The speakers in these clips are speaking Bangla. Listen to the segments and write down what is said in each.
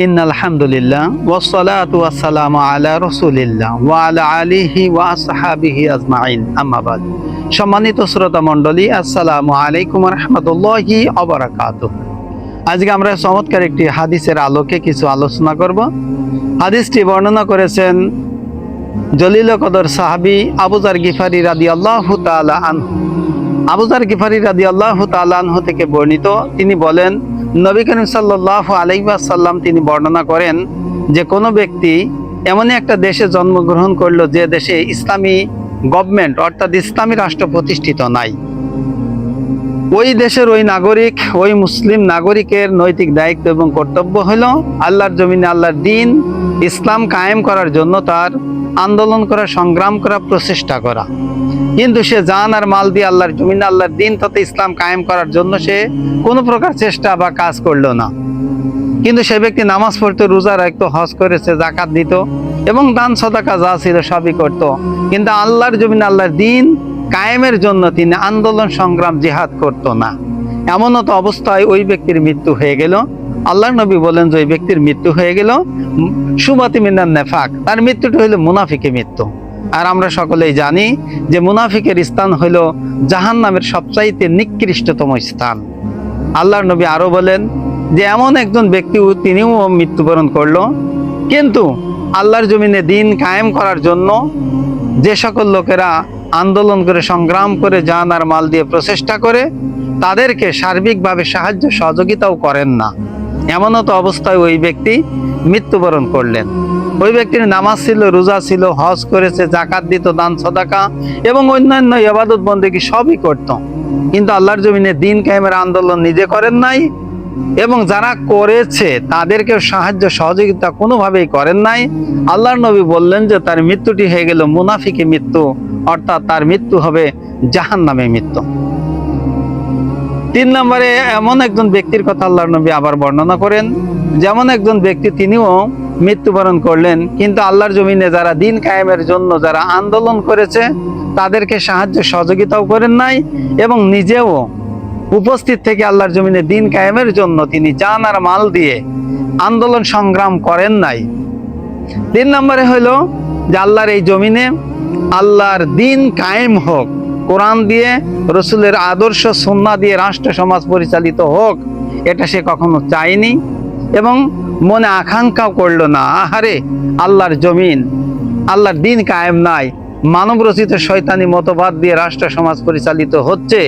ইন্নাল হামদুলিল্লাহ ওয়াসসালাতু ওয়াসসালামু আলা রাসূলিল্লাহ ওয়া আলা আলিহি ওয়া আসহাবিহি আজমাইন, আম্মা বাদ। সম্মানিত শ্রোতা মণ্ডলী, আসসালামু আলাইকুম ওয়া রাহমাতুল্লাহি ওয়া বারাকাতুহু। আজকে আমরা চমৎকার একটি হাদিসের আলোকে কিছু আলোচনা করব। হাদিসটি বর্ণনা করেছেন জলিল কদর সাহাবী আবু যার গিফারী রাদিয়াল্লাহু তাআলা আনহু। আবু যার গিফারী রাদিয়াল্লাহু তাআলা আনহু থেকে বর্ণিত, তিনি বলেন, নবী করিম সাল্লাল্লাহু আলাইহি ওয়াসাল্লাম তিনি বর্ণনা করেন যে কোনো ব্যক্তি এমন একটা দেশে জন্মগ্রহণ করলো যে দেশে ইসলামী গভর্নমেন্ট অর্থাৎ ইসলামী রাষ্ট্র প্রতিষ্ঠিত নাই। ওই দেশের ওই নাগরিক, ওই মুসলিম নাগরিকের নৈতিক দায়িত্ব এবং কর্তব্য হলো আল্লাহর জমিনে আল্লাহর দ্বীন ইসলাম কায়েম করার জন্য তার আন্দোলন করা, সংগ্রাম করা, প্রচেষ্টা করা। কিন্তু সে জান আর মাল দিয়ে আল্লাহর জমিনে আল্লাহর দ্বীন তথা ইসলাম কায়েম করার জন্য সে কোনো প্রকার চেষ্টা বা কাজ করলো না। কিন্তু সে ব্যক্তি নামাজ পড়তো, রোজা রাখতো, হজ করেছে, জাকাত দিত এবং দান সদাকা যা ছিল সবই করত, কিন্তু আল্লাহর জমিনে আল্লাহর দ্বীন কায়েমের জন্য তিনি আন্দোলন, সংগ্রাম, জিহাদ করতো না। এমনও তো অবস্থায় ওই ব্যক্তির মৃত্যু হয়ে গেল। আল্লাহর নবী বলেন যে ওই ব্যক্তির মৃত্যু হয়ে গেল সুবাতি মিনান নেফাক, তার মৃত্যুটা হইল মুনাফিকের মৃত্যু। আর আমরা সকলেই জানি যে মুনাফিকের স্থান হইল জাহান্নামের সবচাইতে নিকৃষ্টতম স্থান। আল্লাহর নবী আরো বলেন যে এমন একজন ব্যক্তি তিনিও মৃত্যুবরণ করলো, কিন্তু আল্লাহর জমিনে দ্বীন কায়েম করার জন্য যে সকল লোকেরা আন্দোলন করে, সংগ্রাম করে, জান আর মাল দিয়ে প্রচেষ্টা করে, তাদেরকে সার্বিকভাবে সাহায্য সহযোগিতাও করেন না। এমনও তো অবস্থায় ওই ব্যক্তি মৃত্যুবরণ করলেন। ওই ব্যক্তির নামাজ ছিল, রোজা ছিল, হজ করেছে, জাকাত দিত, দান সদাকা এবং অন্যান্য ইবাদত বন্দেগী সবই করত, কিন্তু আল্লাহর জমিনে দ্বীন কায়েমের আন্দোলন নিজে করেন নাই এবং যারা করেছে তাদেরকেও সাহায্য সহযোগিতা কোনোভাবেই করেন নাই। আল্লাহর নবী বললেন যে তার মৃত্যুটি হয়ে গেল মুনাফিকি মৃত্যু, অর্থাৎ তার মৃত্যু হবে জাহান্নামে মৃত্যু। 3 নম্বরে এমন একজন ব্যক্তির কথা আল্লাহর নবী আবার বর্ণনা করেন, যেমন একজন ব্যক্তি তিনিও মৃত্যুবরণ করলেন, কিন্তু আল্লাহর জমিনে যারা দ্বীন কায়েমের জন্য যারা আন্দোলন করেছে তাদেরকে সাহায্য সহযোগিতাও করেন নাই এবং নিজেও উপস্থিত থেকে আল্লাহর জমিনে দ্বীন কায়েমের জন্য তিনি জান আর মাল দিয়ে আন্দোলন সংগ্রাম করেন নাই। 3 নম্বরে হলো যে আল্লাহর এই জমিনে আল্লাহর দ্বীন কায়েম হোক, কোরআন দিয়ে, রসুলের আদর্শ সুন্নাহ দিয়ে রাষ্ট্র সমাজ পরিচালিত হোক, এটা সে কখনো চায়নি এবং মনে আকাঙ্ক্ষাও করলো না। আহারে, আল্লাহর জমিন, আল্লাহর দ্বীন কায়েম নাই, মানব রচিত শয়তানি মতবাদ দিয়ে রাষ্ট্র সমাজ পরিচালিত হচ্ছে,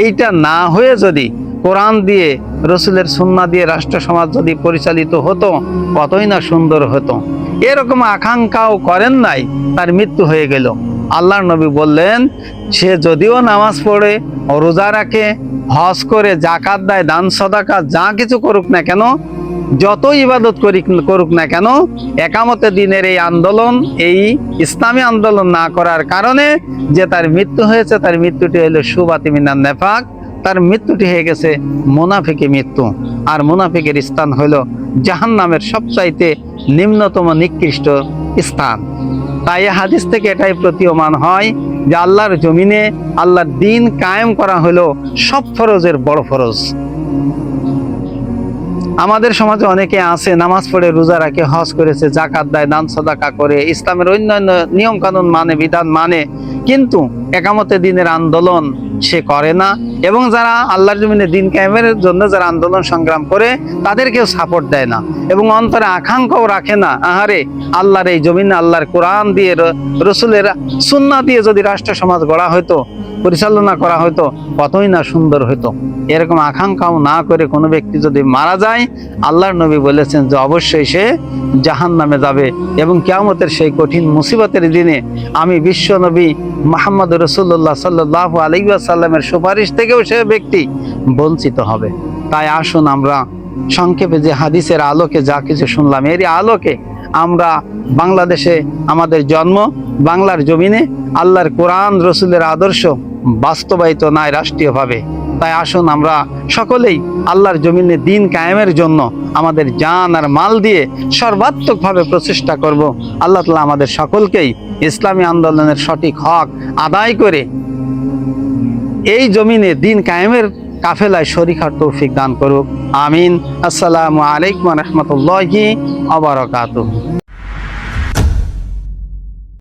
এইটা না হয়ে যদি কোরআন দিয়ে, রসুলের সুন্নাহ দিয়ে রাষ্ট্র সমাজ যদি পরিচালিত হতো, কতই না সুন্দর হতো। এরকম আকাঙ্ক্ষাও করেন নাই, তার মৃত্যু হয়ে গেল। আল্লাহর নবী বললেন, সে যদিও নামাজ পড়ে, রোজা রাখে, হজ করে, জাকাত দেয়, দান সদাকা যা কিছু করুক না কেন, যত ইবাদত করুক না কেন, একামতে দ্বীনের এই আন্দোলন, এই ইসলামী আন্দোলন না করার কারণে যে তার মৃত্যু হয়েছে, তার মৃত্যুটি হলো সুবাতি মিনান নেফাক, তার মৃত্যুটি হয়ে গেছে মুনাফিকি মৃত্যু। আর মুনাফিকের স্থান হলো জাহান্নামের সবচাইতে নিম্নতম নিকৃষ্ট স্থান। তাই এই হাদিস থেকে এটাই প্রতীয়মান হয় যে আল্লাহর জমিনে আল্লাহর দ্বীন কায়েম করা হলো সব ফরজের বড় ফরজ। আমাদের সমাজে অনেকে আছে নামাজ পড়ে, রোজা রাখে, হজ করেছে, জাকাত দেয়, দান সদাকা করে, ইসলামের অন্যান্য নিয়ম কানুন মানে, বিধান মানে, কিন্তু একামতে দ্বীনের আন্দোলন সে করে না এবং যারা আল্লাহর জমিনে দ্বীন কায়েমের জন্য যারা আন্দোলন সংগ্রাম করে তাদেরকেও সাপোর্ট দেয় না এবং অন্তরে আকাঙ্ক্ষাও রাখে না, আহারে, আল্লাহর এই জমিনে আল্লাহর কোরআন দিয়ে, রসুলের সুন্নাহ দিয়ে যদি রাষ্ট্র সমাজ গড়া হতো, পরিচালনা করা হতো, কতই না সুন্দর হতো। এরকম আকাঙ্ক্ষাও না করে কোনো ব্যক্তি যদি মারা যায়, আল্লাহর নবী বলেছেন যে অবশ্যই সে জাহান্নামে যাবে এবং কিয়ামতের সেই কঠিন মুসিবতের দিনে আমি বিশ্ব নবী মুহাম্মদ রাসূলুল্লাহ সাল্লাল্লাহু আলাইহি ওয়াসাল্লামের সুপারিশ থেকেও সে ব্যক্তি বঞ্চিত হবে। তাই আসুন আমরা সংক্ষেপে যে হাদিসের আলোকে যা কিছু শুনলাম, এরই আলোকে আমরা বাংলাদেশে আমাদের জন্ম, বাংলার জমিনে আল্লাহর কোরআন, রসুলের আদর্শ বাস্তবায়িত নাই রাষ্ট্রীয়ভাবে। তাই আসুন আমরা সকলেই আল্লাহর জমিনে দ্বীন কায়েমের জন্য আমাদের জান আর মাল দিয়ে সর্বাত্মকভাবে প্রচেষ্টা করব। আল্লাহ তাআলা আমাদের সকলকেই ইসলামী আন্দোলনের সঠিক হক আদায় করে এই জমিনে দ্বীন কায়েমের কাফেলায় শরীক হওয়ার তৌফিক দান করুক। আমিন। আসসালামু আলাইকুম ওয়া রাহমাতুল্লাহি ওয়া বারাকাতুহু।